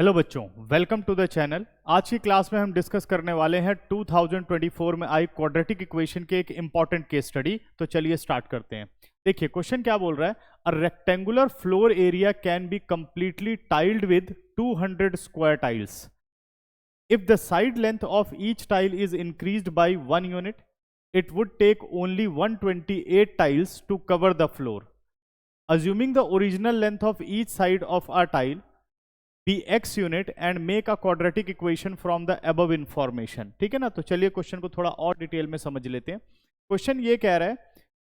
Hello बच्चों, welcome to the channel. आज की क्लास में हम डिस्कस करने वाले हैं 2024 में आई क्वाड्रेटिक इक्वेशन के एक इंपॉर्टेंट केस स्टडी। तो चलिए स्टार्ट करते हैं। देखिए क्वेश्चन क्या बोल रहा है। A rectangular floor area can be completely tiled with 200 square tiles if the side length of each tile is increased by 1 unit. It would take only 128 tiles to cover the floor. Assuming the original length of each side of a tile be x unit and make a quadratic equation from the above information। ठीक है ना। तो चलिए question को थोड़ा और detail में समझ लेते हैं। क्वेश्चन ये कह रहा है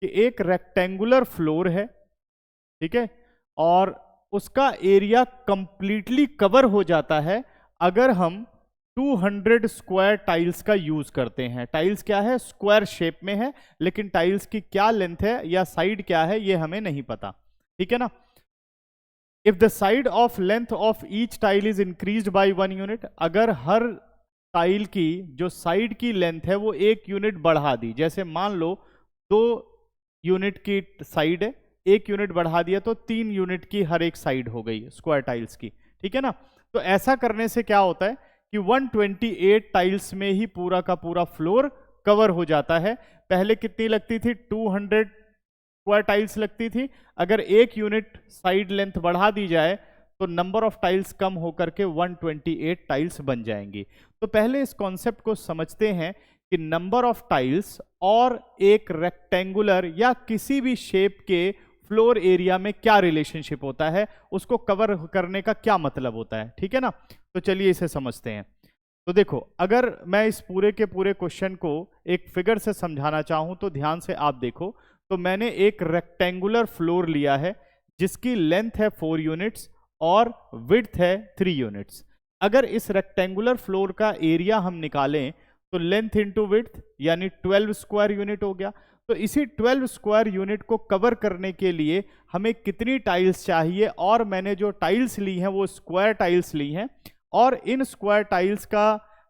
कि एक रेक्टेंगुलर फ्लोर है, ठीक है, और उसका एरिया कंप्लीटली कवर हो जाता है अगर हम 200 स्क्वायर टाइल्स का यूज करते हैं। टाइल्स क्या है, स्क्वायर शेप में है, लेकिन टाइल्स की क्या लेंथ है या साइड क्या है ये हमें नहीं पता, ठीक है ना। If the side of length of each tile is increased by 1 unit, अगर हर टाइल की जो साइड की लेंथ है वो 1 यूनिट बढ़ा दी, जैसे मान लो 2 यूनिट की साइड है, 1 यूनिट बढ़ा दिया तो 3 यूनिट की हर एक साइड हो गई स्क्वायर टाइल्स की, ठीक है ना। तो ऐसा करने से क्या होता है कि 128 टाइल्स में ही पूरा का पूरा फ्लोर कवर हो जाता है। पहले कितनी लगती थी, 200 स्क्वायर टाइल्स लगती थी। अगर 1 यूनिट साइड लेंथ बढ़ा दी जाए तो नंबर ऑफ टाइल्स कम होकर के 128 टाइल्स बन जाएंगी। तो पहले इस कॉन्सेप्ट को समझते हैं कि नंबर ऑफ टाइल्स और एक रेक्टेंगुलर या किसी भी शेप के फ्लोर एरिया में क्या रिलेशनशिप होता है, उसको कवर करने का क्या मतलब होता है, ठीक है ना। तो चलिए इसे समझते हैं। तो देखो, अगर मैं इस पूरे के पूरे क्वेश्चन को एक फिगर से समझाना चाहूं तो ध्यान से आप देखो। तो मैंने एक रेक्टेंगुलर फ्लोर लिया है जिसकी लेंथ है 4 यूनिट्स और विड्थ है 3 यूनिट्स। अगर इस रेक्टेंगुलर फ्लोर का एरिया हम निकालें तो लेंथ इंटू विड्थ यानी 12 स्क्वायर यूनिट हो गया। तो इसी 12 स्क्वायर यूनिट को कवर करने के लिए हमें कितनी टाइल्स चाहिए, और मैंने जो टाइल्स ली हैं वो स्क्वायर टाइल्स ली हैं, और इन स्क्वायर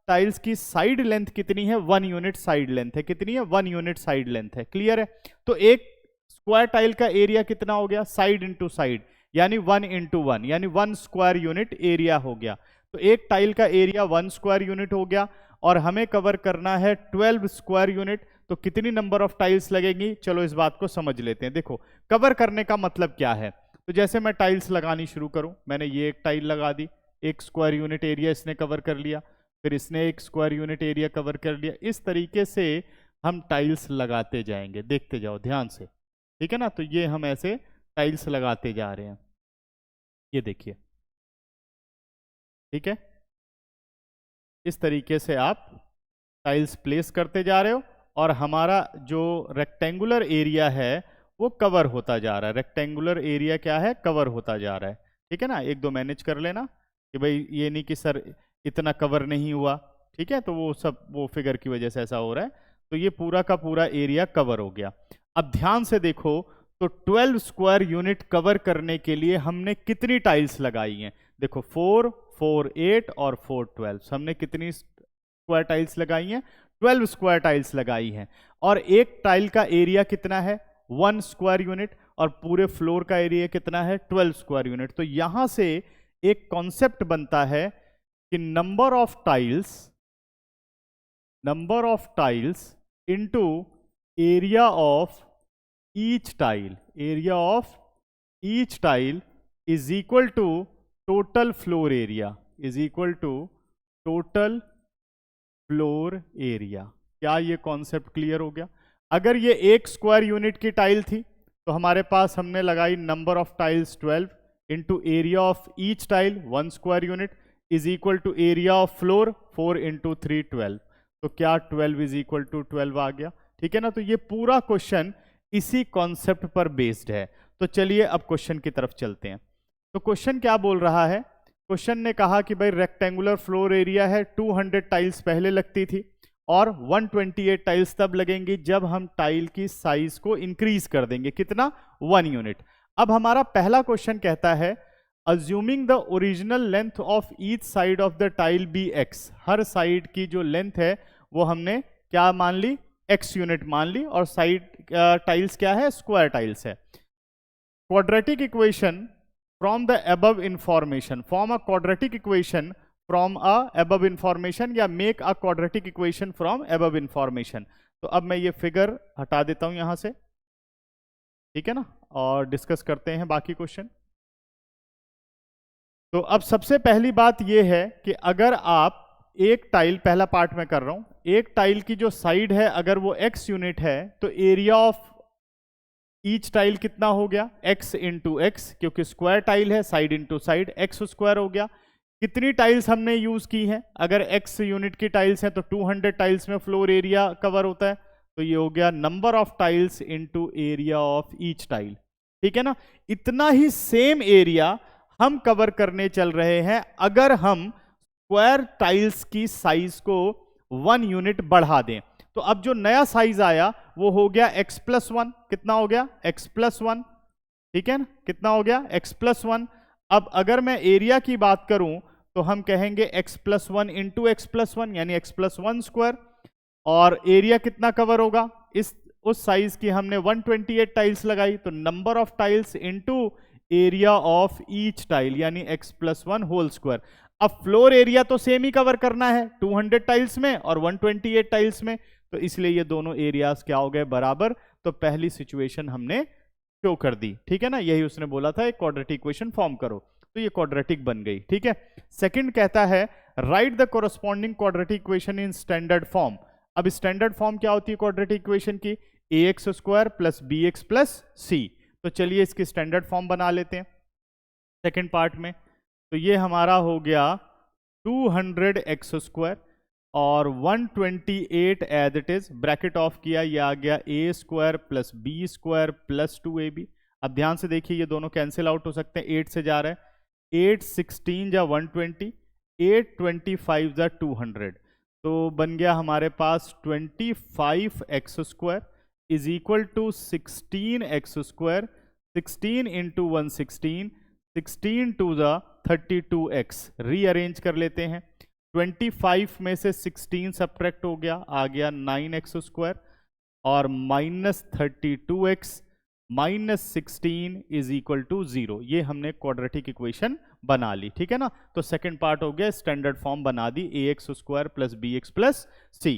टाइल्स की साइड लेंथ कितनी है, 1 यूनिट साइड लेंथ है। कितनी है, 1 यूनिट साइड लेंथ है। क्लियर है। तो एक स्क्वायर टाइल का एरिया कितना हो गया, साइड इंटू साइड यानी 1 इंटू 1 यानी 1 स्क्वायर यूनिट एरिया हो गया। तो एक टाइल का एरिया 1 स्क्वायर यूनिट हो गया और हमें कवर करना है 12 स्क्वायर यूनिट। तो कितनी नंबर ऑफ टाइल्स लगेंगी, चलो इस बात को समझ लेते हैं। देखो कवर करने का मतलब क्या है। तो जैसे मैं टाइल्स लगानी शुरू करूं, मैंने ये एक टाइल लगा दी, 1 स्क्वायर यूनिट एरिया इसने कवर कर लिया, फिर इसने 1 स्क्वायर यूनिट एरिया कवर कर लिया। इस तरीके से हम टाइल्स लगाते जाएंगे, देखते जाओ ध्यान से, ठीक है ना। तो ये हम ऐसे टाइल्स लगाते जा रहे हैं, ये देखिए, ठीक है। इस तरीके से आप टाइल्स प्लेस करते जा रहे हो और हमारा जो रेक्टेंगुलर एरिया है वो कवर होता जा रहा है। रेक्टेंगुलर एरिया क्या है, कवर होता जा रहा है, ठीक है ना। 1-2 मैनेज कर लेना कि भाई ये नहीं कि सर इतना कवर नहीं हुआ, ठीक है। तो वो सब वो फिगर की वजह से ऐसा हो रहा है। तो ये पूरा का पूरा एरिया कवर हो गया। अब ध्यान से देखो, तो 12 स्क्वायर यूनिट कवर करने के लिए हमने कितनी टाइल्स लगाई हैं। देखो 4, 4, 8 और 4, 12, हमने कितनी स्क्वायर टाइल्स लगाई हैं, 12 स्क्वायर टाइल्स लगाई हैं। और एक टाइल का एरिया कितना है, 1 स्क्वायर यूनिट, और पूरे फ्लोर का एरिया कितना है, 12 स्क्वायर यूनिट। तो यहां से एक कॉन्सेप्ट बनता है कि number of tiles into area of each tile is equal to total floor area, क्या ये कॉन्सेप्ट क्लियर हो गया। अगर ये 1 स्क्वायर यूनिट की टाइल थी तो हमारे पास हमने लगाई number of tiles 12 into area of each tile 1 square unit is equal to area of floor 4 into 3 12। तो क्या 12 इज इक्वल टू 12 आ गया, ठीक है ना। तो ये पूरा क्वेश्चन इसी कॉन्सेप्ट पर बेस्ड है। तो चलिए अब क्वेश्चन की तरफ चलते हैं। तो क्वेश्चन क्या बोल रहा है, क्वेश्चन ने कहा कि भाई रेक्टेंगुलर फ्लोर एरिया है, 200 टाइल्स पहले लगती थी और 128 टाइल्स तब लगेंगी जब हम टाइल की साइज को इंक्रीज कर देंगे, कितना, 1 यूनिट। अब हमारा पहला क्वेश्चन कहता है assuming the original length of each side of the tile be x, हर साइड की जो लेंथ है वो हमने क्या मान ली, x यूनिट मान ली, और साइड टाइल्स क्या है, स्क्वायर टाइल्स है। Quadratic equation from the above information, form a quadratic equation from a above information, या make a quadratic equation from above information. तो अब मैं ये फिगर हटा देता हूं यहां से, ठीक है ना, और डिस्कस करते हैं बाकी क्वेश्चन। तो अब सबसे पहली बात यह है कि अगर आप एक टाइल, पहला पार्ट में कर रहा हूं, एक टाइल की जो साइड है अगर वो x यूनिट है तो एरिया ऑफ ईच टाइल कितना हो गया, x इंटू एक्स, क्योंकि स्क्वायर टाइल है, side into side, x square हो गया। कितनी टाइल्स हमने यूज की हैं, अगर x यूनिट की टाइल्स हैं तो 200 टाइल्स में फ्लोर एरिया कवर होता है, तो ये हो गया number of tiles into area of each tile, ठीक है ना। इतना ही सेम एरिया हम कवर करने चल रहे हैं अगर हम स्क्वायर टाइल्स की साइज को 1 यूनिट बढ़ा दें। तो अब जो नया साइज आया वो हो गया x+1, कितना हो गया, x+1, ठीक है ना, कितना हो गया, x+1। अब अगर मैं एरिया की बात करूं तो हम कहेंगे x+1 इंटू x+1 यानी x+1 स्क्वायर, और एरिया कितना कवर होगा, उस साइज की हमने 128 टाइल्स लगाई, तो number of tiles into area of each tile यानी x+1 होल स्क्वायर। अब फ्लोर एरिया तो सेम ही कवर करना है 200 टाइल्स में और 128 टाइल्स में, तो इसलिए ये दोनों एरियाज क्या हो गए, बराबर। तो पहली सिचुएशन हमने शो कर दी, ठीक है ना, यही उसने बोला था एक क्वाड्रेटिक इक्वेशन फॉर्म करो, तो ये क्वाड्रेटिक बन गई, ठीक है। सेकंड कहता है right the corresponding quadratic equation in standard form. अब स्टैंडर्ड फॉर्म क्या होती है क्वाड्रेटिक इक्वेशन की, ax square plus bx plus c। तो चलिए इसकी स्टैंडर्ड फॉर्म बना लेते हैं सेकंड पार्ट में। तो ये हमारा हो गया 200x स्क्वायर और 128 as it is, bracket off किया, ये आ गया a square plus b square plus 2ab। अब ध्यान से देखिए ये दोनों कैंसिल आउट हो सकते हैं, 8 से जा रहा है, 8 16 जा 120, 8 25 जा 200, तो बन गया हमारे पास 25x square is equal to 16x square, 16 into 116, 16 to the 32x। Rearrange कर लेते हैं, 25 में से 16 सब्ट्रैक्ट हो गया, आ गया 9x स्क्वायर, और minus 32x minus 16 is equal to 0। ये हमने क्वाड्रेटिक इक्वेशन बना ली, ठीक है ना। तो सेकंड पार्ट हो गया, स्टैंडर्ड फॉर्म बना दी, ax square plus bx plus c।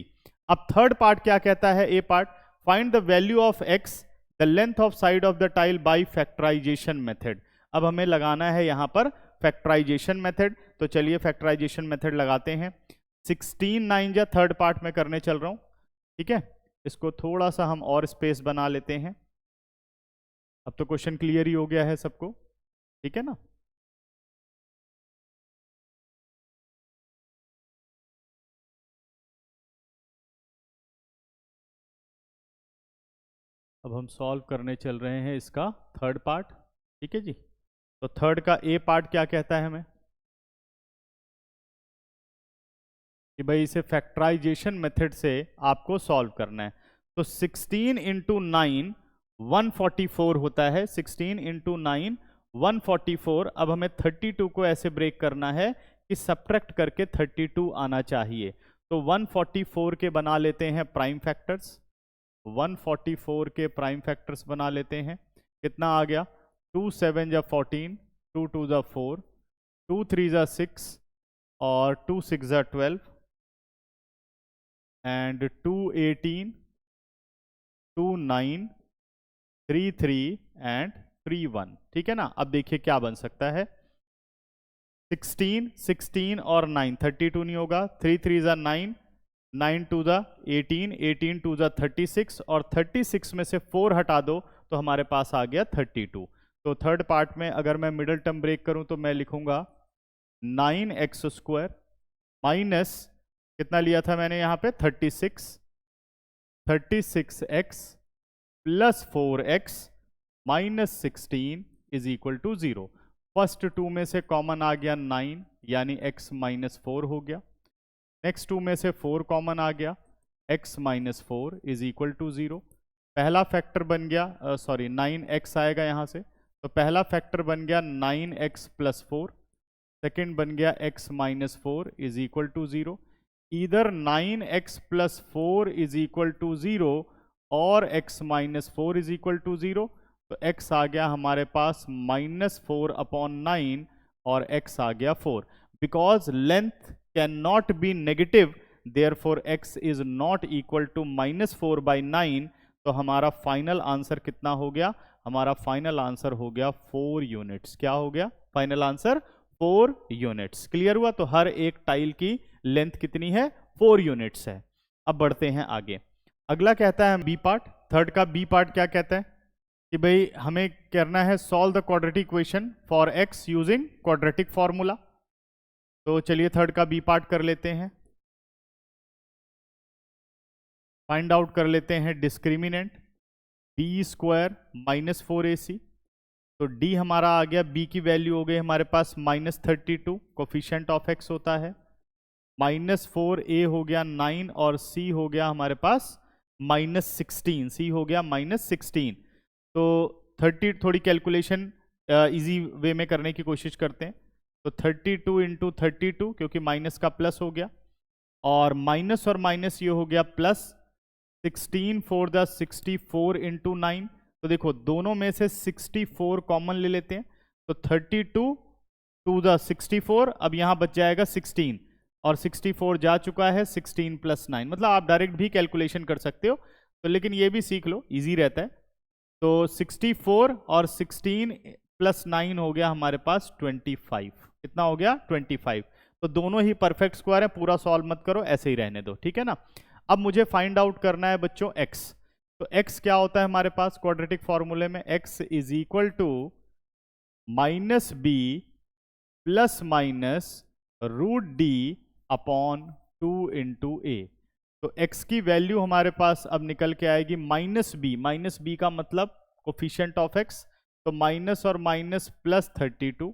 अब थर्ड पार्ट क्या कहता है, A part, find the value of x the length of side of the tile by factorization method. अब हमें लगाना है यहां पर फैक्टराइजेशन मेथड, तो चलिए फैक्टराइजेशन मेथड लगाते हैं। 16 9 जा थर्ड पार्ट में करने चल रहा हूं, ठीक है। इसको थोड़ा सा हम और स्पेस बना लेते हैं। अब तो क्वेश्चन क्लियर ही हो गया है सबको, ठीक है ना। अब हम सॉल्व करने चल रहे हैं इसका थर्ड पार्ट, ठीक है जी। तो थर्ड का ए पार्ट क्या कहता है हमें कि भाई इसे फैक्टराइजेशन मेथड से आपको सॉल्व करना है। तो 16 इंटू 9 144 होता है, 16 इंटू 9 144। अब हमें 32 को ऐसे ब्रेक करना है कि सब्ट्रैक्ट करके 32 आना चाहिए, तो 144 के बना लेते हैं प्राइम फैक्टर्स, 144 के प्राइम फैक्टर्स बना लेते हैं। कितना आ गया, 2 7 जा 14, 2 2 जा 4, 2 3 जा 6 और 2 6 जा 12 एंड 2 18, 2 9, 3 3 एंड 3 1, ठीक है ना। अब देखिए क्या बन सकता है, 16 16 और 9 32 नहीं होगा, 3 3 जा 9, 9 2 जा 18, 18 2 जा 36 और 36 में से 4 हटा दो तो हमारे पास आ गया 32। तो थर्ड पार्ट में अगर मैं मिडल टर्म ब्रेक करूं तो मैं लिखूंगा 9x स्क्वायर माइनस कितना लिया था मैंने यहाँ पे 36x plus 4x minus 16 is equal to 0। First 2 में से कॉमन आ गया 9 यानी x माइनस 4 हो गया, नेक्स्ट 2 में से 4 कॉमन आ गया, x minus 4 is equal to 0। पहला फैक्टर बन गया, सॉरी 9x आएगा यहाँ से, तो पहला फैक्टर बन गया 9x प्लस 4, सेकेंड बन गया x minus 4 is equal to 0। इधर 9x plus 4 is equal to 0 और x minus 4 is equal to 0, तो x आ गया हमारे पास -4/9 और x आ गया 4। Because length can not be negative, therefore x is not equal to -4/9। तो हमारा फाइनल आंसर कितना हो गया? हमारा फाइनल आंसर हो गया 4 यूनिट्स। क्या हो गया? Final answer 4 units. क्लियर हुआ? तो हर एक टाइल की लेंथ कितनी है? 4 यूनिट्स है। अब बढ़ते हैं आगे। अगला कहता है बी पार्ट, थर्ड का बी पार्ट क्या कहता है कि भाई हमें करना है solve the quadratic equation for x using quadratic formula. तो चलिए थर्ड का बी पार्ट कर लेते हैं। फाइंड आउट कर लेते हैं डिस्क्रिमिनेंट b² -4ac। तो d हमारा आ गया, b की वैल्यू हो गई हमारे पास -32, कोफिशिएंट ऑफ x होता है, -4a हो गया 9 और c हो गया हमारे पास -16, c हो गया -16। तो 30 थोड़ी कैलकुलेशन इजी वे में करने की कोशिश करते हैं। तो 32 इंटू 32 क्योंकि माइनस का प्लस हो गया, और माइनस और माइनस ये हो गया प्लस, 16 4 द 64 इंटू 9। तो देखो दोनों में से 64 कॉमन ले लेते हैं, तो 32 टू द 64, अब यहाँ बच जाएगा 16 और 64 जा चुका है, 16 + 9। मतलब आप डायरेक्ट भी कैलकुलेशन कर सकते हो, तो लेकिन ये भी सीख लो, इजी रहता है। तो 64 और 16 + 9 हो गया हमारे पास 25। कितना हो गया? 25। तो दोनों ही परफेक्ट स्क्वायर है, पूरा सॉल्व मत करो, ऐसे ही रहने दो, ठीक है ना। अब मुझे फाइंड आउट करना है बच्चों x। तो x क्या होता है हमारे पास क्वाड्रेटिक फॉर्मूले में? x is equal to -b ± √d upon 2 into a। तो x की वैल्यू हमारे पास अब निकल के आएगी -b का मतलब कोफिशिएंट ऑफ x, तो माइनस और माइनस +32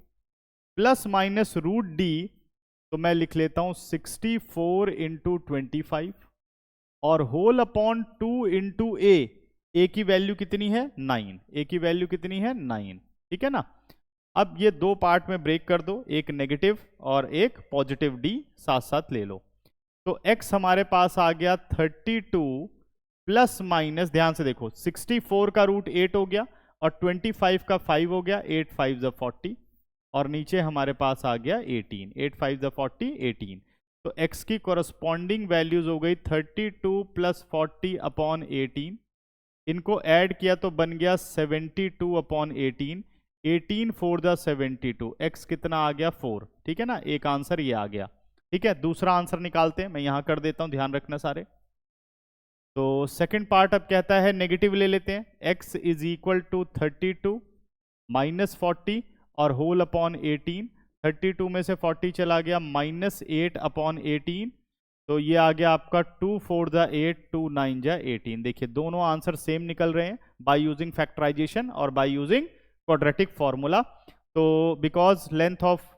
± √d, तो मैं लिख लेता हूं 64 इंटू 25 और होल अपॉन 2 इंटू a की वैल्यू कितनी है? 9। a की वैल्यू कितनी है? 9। ठीक है ना। अब ये दो पार्ट में ब्रेक कर दो, एक नेगेटिव और एक पॉजिटिव d साथ साथ ले लो। तो x हमारे पास आ गया 32 प्लस माइनस, ध्यान से देखो, 64 का रूट 8 हो गया और 25 का 5 हो गया, 8 5 = 40, और नीचे हमारे पास आ गया 18, 8 5 = 40, 18। तो x की कोरस्पॉन्डिंग वैल्यूज हो गई 32 + 40 अपॉन 18। इनको ऐड किया तो बन गया 72 अपॉन 18, 18 4 द 72, x कितना आ गया? 4। ठीक है ना, एक आंसर ये आ गया। ठीक है, दूसरा आंसर निकालते हैं, मैं यहां कर देता हूं, ध्यान रखना सारे। तो सेकंड पार्ट अब कहता है नेगेटिव ले लेते हैं, x इज इक्वल टू 32 - 40 और होल अपॉन 18। 32 में से 40 चला गया, -8 अपॉन 18, तो ये आ गया आपका 2 4 द 8, 2 9 = 18। देखिए दोनों आंसर सेम निकल रहे हैं बाय यूजिंग फैक्टराइजेशन और बाय यूजिंग क्वाड्रेटिक फॉर्मूला। तो because length of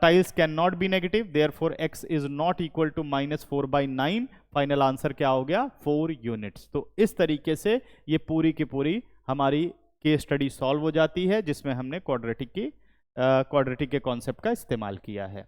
tiles cannot be negative, therefore x is not equal to -4/9। Final answer क्या हो गया? 4 यूनिट्स। तो इस तरीके से ये पूरी की पूरी हमारी केस स्टडी सॉल्व हो जाती है, जिसमें हमने क्वाड्रेटिक के कॉन्सेप्ट का इस्तेमाल किया है।